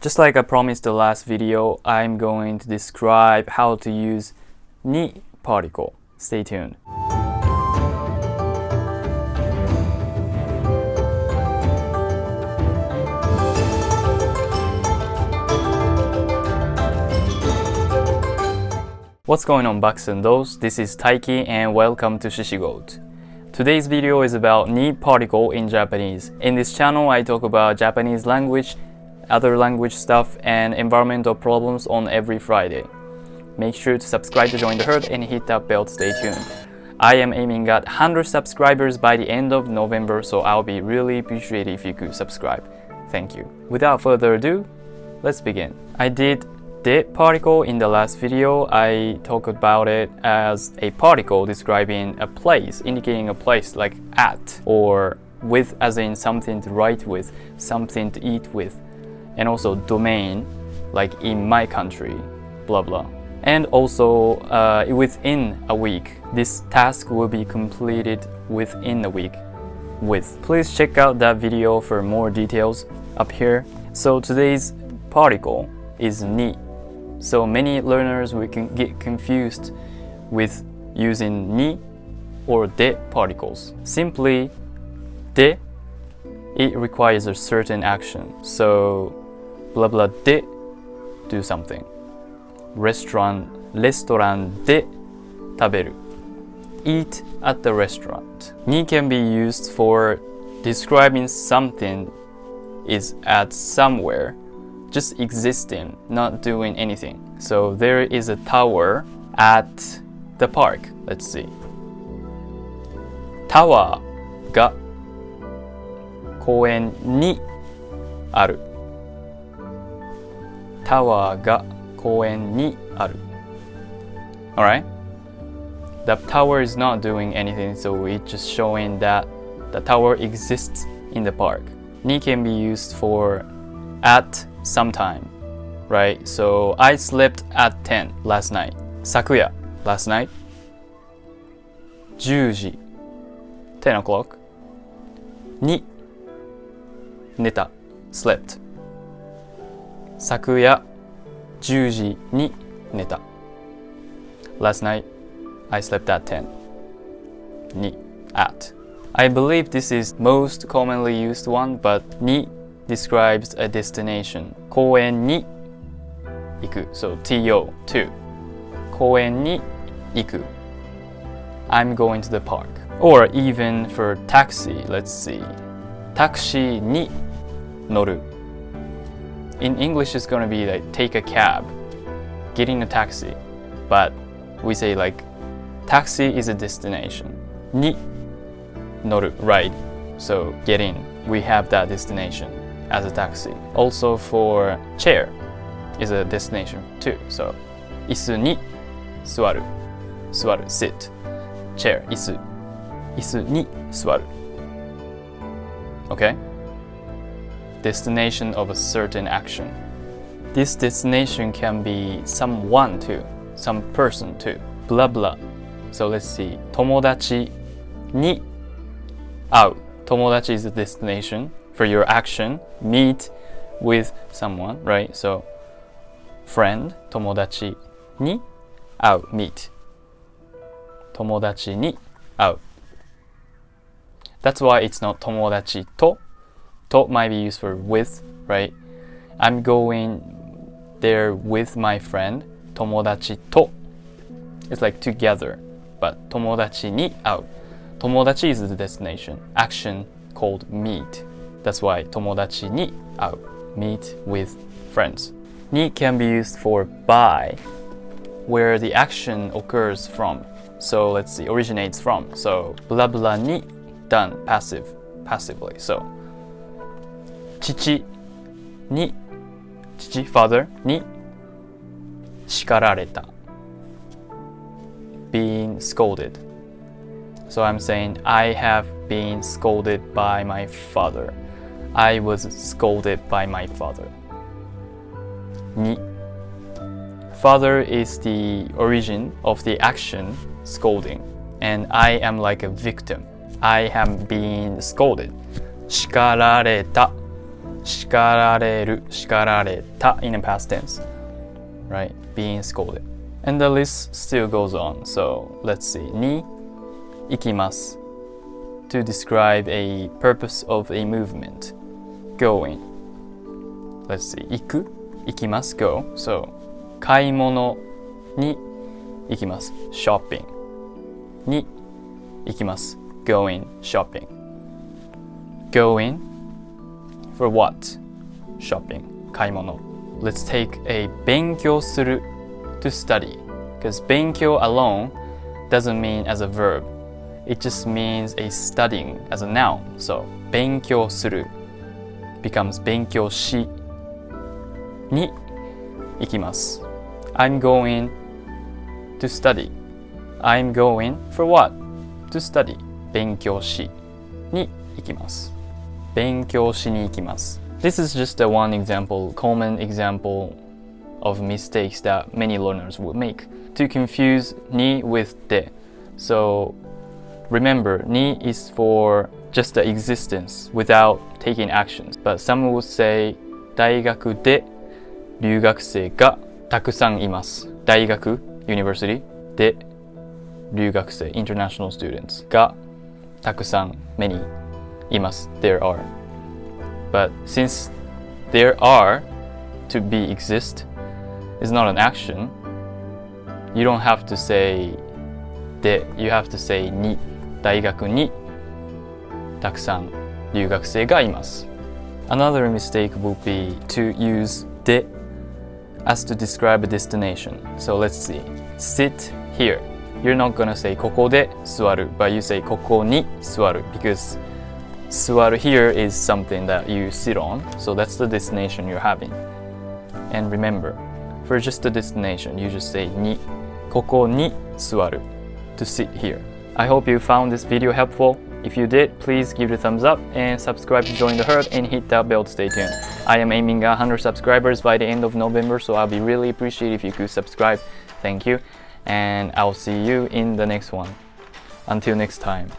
Just like I promised the last video, I'm going to describe how to use ni particle. Stay tuned. What's going on, bucks and dolls? This is Taiki and welcome to ShishiGoat. Today's video is about ni particle in Japanese. In this channel, I talk about Japanese language, other language stuff, and environmental problems on every Friday. Make sure to subscribe to join the herd and hit that bell to stay tuned. I am aiming at 100 subscribers by the end of November, so I'll be really appreciated if you could subscribe. Thank you. Without further ado, let's begin. I did de particle in the last video. I talked about it as a particle describing a place, indicating a place like at, or with as in something to write with, something to eat with, and also domain like in my country, blah blah. And also within a week. This task will be completed within a week with. Please check out that video for more details up here. So today's particle is ni. So many learners we can get confused with using ni or de particles. Simply de, it requires a certain action. So blah blah de, do something. Restaurant de 食べる. Eat at the restaurant. Ni can be used for describing something is at somewhere, just existing, not doing anything. So there is a tower at the park. Let's see. タワーが公園にある。タワーが公園にある。Alright? The tower is not doing anything, so it's just showing that the tower exists in the park. Ni can be used for at sometime, right? So I slept at 10 last night. 昨夜 last night. 10時 10 o'clock. に寝た slept. 昨夜10時に寝た Last night I slept at 10. に at. I believe this is most commonly used one, but に describes a destination. 公園に行く. So to, to. 公園に行く. I'm going to the park. Or even for taxi, let's see. タクシーに乗る. In English it's going to be like take a cab, getting a taxi. But we say like taxi is a destination. に乗る, ride. So get in. We have that destination as a taxi. Also for chair is a destination too. So 椅子に座る. 座る sit. Chair 椅子. 椅子に座る. Okay? Destination of a certain action. This destination can be someone too, some person too. Blah blah. So let's see. 友達に会う. 友達 is a destination for your action. Meet with someone, right? So friend, 友達に会う. Meet. 友達に会う. That's why it's not 友達と. To might be used for with, right? I'm going there with my friend. 友達と It's like together. But 友達に会う. 友達 is the destination. Action called meet. That's why 友達に会う. Meet with friends. に can be used for by, where the action occurs from. So let's see, originates from. So blah blah に done, passive, passively. So 父に 父 father に叱られた being scolded. So I'm saying I have been scolded by my father. I was scolded by my father. に father is the origin of the action scolding, and I am like a victim. I am being scolded. 叱られた叱られる、叱られた in a past tense, right? Being scolded. And the list still goes on. So let's see. に行きます to describe a purpose of a movement. Going. Let's see. 行く、行きます go. So 買い物に行きます shopping. に行きます going shopping. Going for what? Shopping. 買い物. Let's take a 勉強する to study, because 勉強 alone doesn't mean as a verb. It just means a studying as a noun. So 勉強する becomes 勉強しに行きます I'm going to study. I'm going for what? To study. 勉強しに行きます。勉強しに行きます。This is just a one example, common example of mistakes that many learners would make to confuse ni with de. So remember, ni is for just the existence without taking actions. But some would say 大学で留学生がたくさんいます。大学 university で留学生 international students がたくさん many います there are. But since there are to be exist is not an action, you don't have to say で you have to say に大学にたくさん留学生がいます Another mistake would be to use で as to describe a destination. So let's see. Sit here. You're not gonna say ここで座る but you say ここに座る because 座る here is something that you sit on, so that's the destination you're having. And remember, for just the destination, you just say にここに座る to sit here. I hope you found this video helpful. If you did, please give it a thumbs up and subscribe to join the herd and hit that bell to stay tuned. I am aiming at 100 subscribers by the end of November, so I'll be really appreciate if you could subscribe. Thank you, and I'll see you in the next one. Until next time.